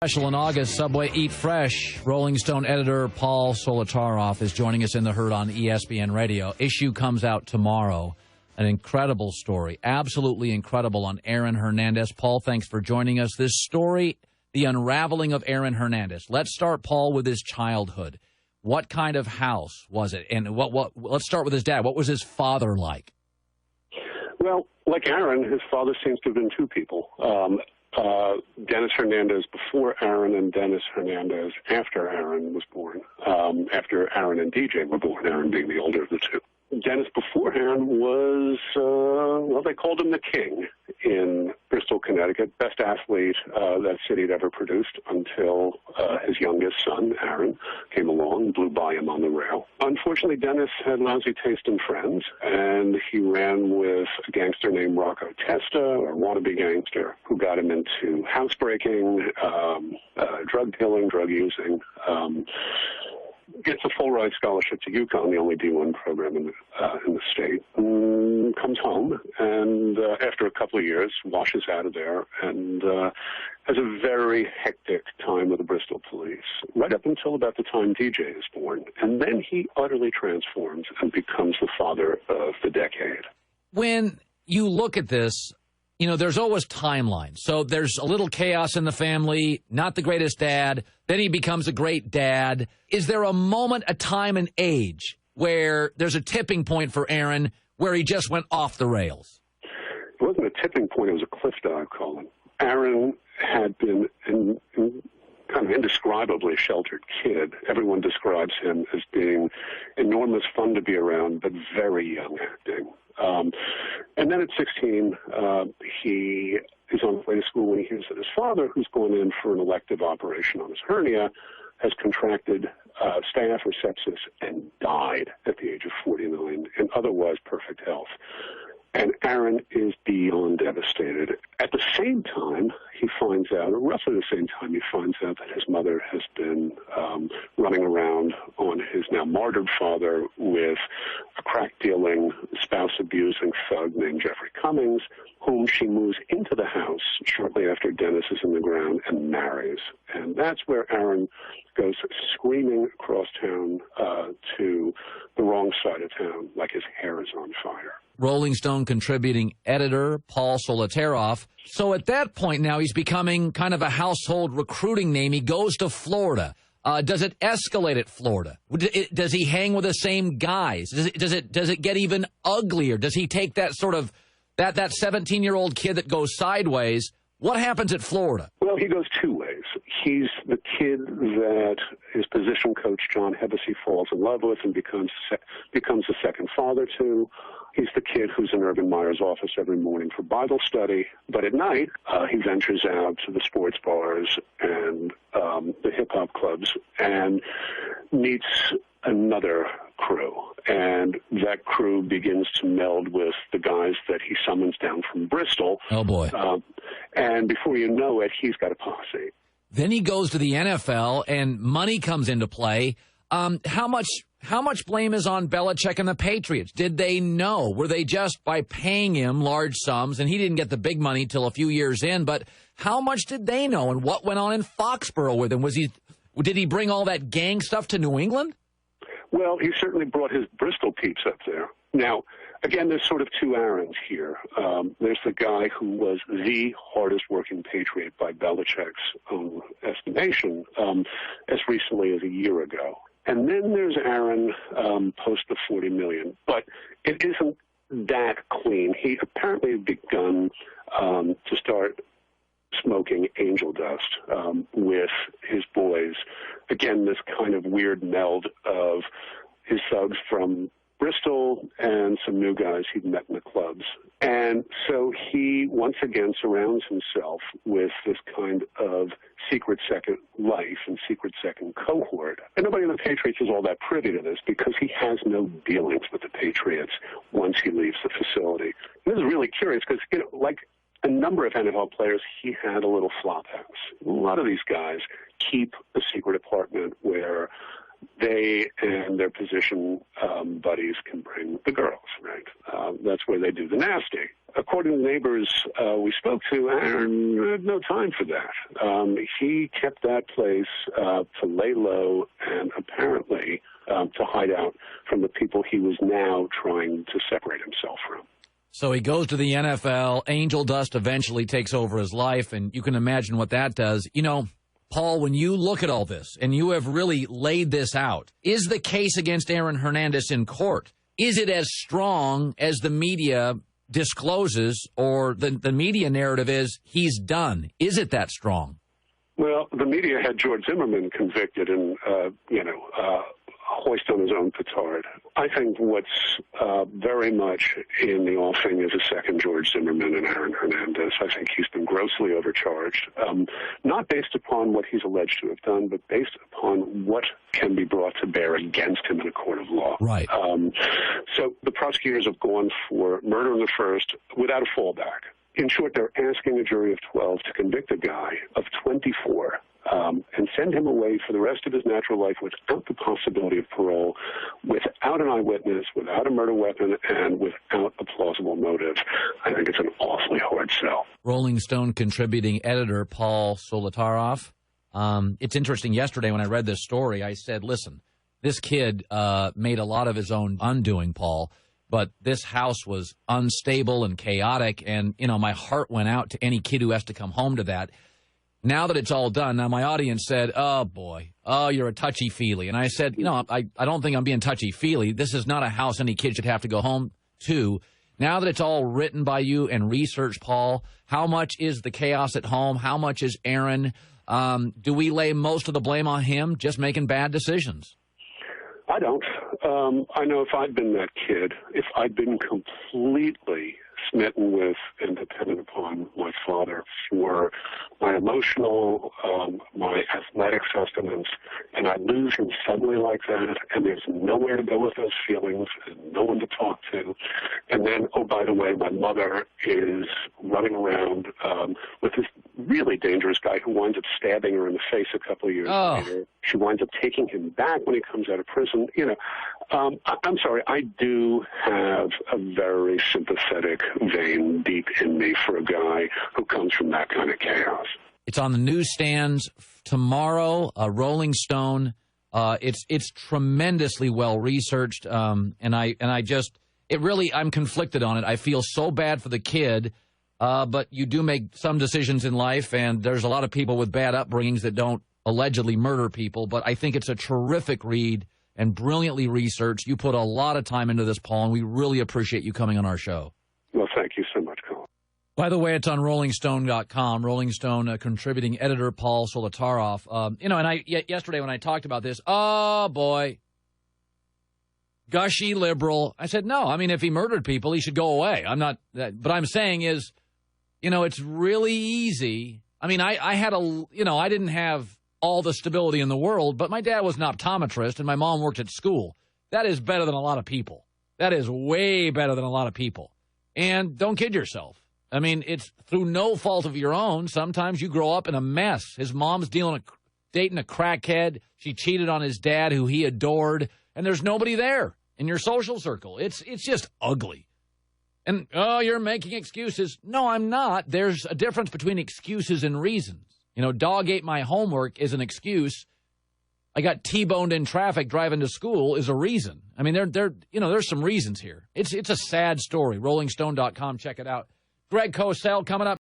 Special in August, Subway Eat Fresh. Rolling Stone editor Paul Solitaroff is joining us in the Herd on ESPN Radio. Issue comes out tomorrow. An incredible story, absolutely incredible, on Aaron Hernandez. Paul, thanks for joining us. This story, the unraveling of Aaron Hernandez. Let's start, Paul, with his childhood. What kind of house was it? And let's start with his dad. What was his father like? Well, like Aaron, his father seems to have been two people. Dennis Hernandez before Aaron and Dennis Hernandez after Aaron was born, after Aaron and DJ were born, Aaron being the older of the two. Dennis before Aaron was, well, they called him the King in Bristol, Connecticut, best athlete that city had ever produced until his youngest son, Aaron, came along and blew by him on the rail. Unfortunately, Dennis had lousy taste in friends, and he ran with a gangster named Rocco Testa, or wannabe gangster, who got him into housebreaking, drug dealing, drug using. Gets a full-ride scholarship to UConn, the only D1 program in the state. Comes home, and after a couple of years, washes out of there, and has a very hectic time with the Bristol police, right up until about the time DJ is born. And then he utterly transforms and becomes the father of the decade. When you look at this, you know, there's always timelines. So there's a little chaos in the family, not the greatest dad. Then he becomes a great dad. Is there a moment, a time, an age where there's a tipping point for Aaron where he just went off the rails? It wasn't a tipping point. It was a cliff dive, Colin. Aaron had been kind of indescribably sheltered kid. Everyone describes him as being enormous fun to be around, but very young acting. And then at 16, he is on his way to school when he hears that his father, who's gone in for an elective operation on his hernia, has contracted staph or sepsis and died at the age of 49 in otherwise perfect health. And Aaron is beyond devastated. At the same time, he finds out, or roughly the same time, he finds out that his mother has been running around on his now martyred father with a crack-dealing, spouse-abusing thug named Jeffrey Cummings, whom she moves into the house shortly after Dennis is in the ground and marries. And that's where Aaron goes screaming across town to the wrong side of town, like his hair is on fire. Rolling Stone contributing editor Paul Solitaroff. So at that point now he's becoming kind of a household recruiting name. He goes to Florida. Does it escalate at Florida? Does he hang with the same guys? Does it get even uglier? Does he take that sort of that 17-year-old kid that goes sideways? What happens at Florida? Well, he goes two ways. He's the kid that his position coach, John Hevesy, falls in love with and becomes a second father to. He's the kid who's in Urban Meyer's office every morning for Bible study. But at night, he ventures out to the sports bars and the hip-hop clubs and meets another crew. And that crew begins to meld with the guys that he summons down from Bristol. Oh, boy. And before you know it, he's got a posse. Then he goes to the NFL, and money comes into play. How much blame is on Belichick and the Patriots? Did they know? Were they just by paying him large sums, and he didn't get the big money till a few years in, but how much did they know, and what went on in Foxborough with him? Did he bring all that gang stuff to New England? Well, he certainly brought his Bristol peeps up there. Now, again, there's sort of two Aarons here. There's the guy who was the hardest-working Patriot by Belichick's own estimation as recently as a year ago. And then there's Aaron post the $40 million. But it isn't that clean. He apparently had begun to start smoking angel dust with his boys. Again, this kind of weird meld of his thugs from Bristol and some new guys he'd met in the clubs. And so he once again surrounds himself with this kind of secret second life and secret second cohort. And nobody in the Patriots is all that privy to this because he has no dealings with the Patriots once he leaves the facility. And this is really curious because, you know, like a number of NFL players, he had a little flop house. A lot of these guys keep a secret apartment where they and their position buddies can bring the girls, right? That's where they do the nasty. According to the neighbors we spoke to, Aaron had no time for that. He kept that place to lay low and apparently to hide out from the people he was now trying to separate himself from. So he goes to the NFL. Angel dust eventually takes over his life, and you can imagine what that does. You know, Paul, when you look at all this, and you have really laid this out, is the case against Aaron Hernandez in court, is it as strong as the media discloses, or the media narrative is he's done? Is it that strong? Well, the media had George Zimmerman convicted and, hoist on his own petard. I think what's very much in the offing is a second George Zimmerman and Aaron Hernandez. I think he's been grossly overcharged, not based upon what he's alleged to have done, but based upon what can be brought to bear against him in a court of law. Right. So the prosecutors have gone for murder in the first without a fallback. In short, they're asking a jury of 12 to convict a guy of 24 and send him away for the rest of his natural life without the possibility of parole, without an eyewitness, without a murder weapon, and without a plausible motive. I think it's an awfully hard sell. Rolling Stone contributing editor Paul Solitaroff. It's interesting. Yesterday when I read this story, I said, listen, this kid made a lot of his own undoing, Paul, but this house was unstable and chaotic, and, you know, my heart went out to any kid who has to come home to that. Now that it's all done, now my audience said, oh, boy, oh, you're a touchy-feely. And I said, you know, I don't think I'm being touchy-feely. This is not a house any kid should have to go home to. Now that it's all written by you and researched, Paul, how much is the chaos at home? How much is Aaron? Do we lay most of the blame on him just making bad decisions? I don't. I know if I'd been that kid, if I'd been completely smitten with and dependent upon my father for my emotional, my athletic sustenance, and I lose him suddenly like that, and there's nowhere to go with those feelings and no one to talk to. And then, oh, by the way, my mother is running around with this really dangerous guy who winds up stabbing her in the face a couple of years later. She winds up taking him back when he comes out of prison. You know, I'm sorry, I do have a very sympathetic vein deep in me for a guy who comes from that kind of chaos. It's on the newsstands tomorrow, Rolling Stone. It's tremendously well researched, and I'm conflicted on it. I feel so bad for the kid, but you do make some decisions in life, and there's a lot of people with bad upbringings that don't allegedly murder people, but I think it's a terrific read and brilliantly researched. You put a lot of time into this, Paul, and we really appreciate you coming on our show. Well, thank you so much, Colin. By the way, it's on RollingStone.com. Rolling Stone contributing editor Paul Solitaroff. And yesterday when I talked about this, oh, boy, gushy liberal. I said, no, I mean, if he murdered people, he should go away. I'm not, but I'm saying is, you know, it's really easy. I mean, I didn't have all the stability in the world, but my dad was an optometrist and my mom worked at school. That is better than a lot of people. That is way better than a lot of people. And don't kid yourself. I mean, it's through no fault of your own. Sometimes you grow up in a mess. His mom's dating a crackhead. She cheated on his dad, who he adored, and there's nobody there in your social circle. It's just ugly. And, oh, you're making excuses. No, I'm not. There's a difference between excuses and reasons. You know, dog ate my homework is an excuse. I got T-boned in traffic driving to school is a reason. I mean, there's some reasons here. It's a sad story. RollingStone.com. Check it out. Greg Cosell coming up.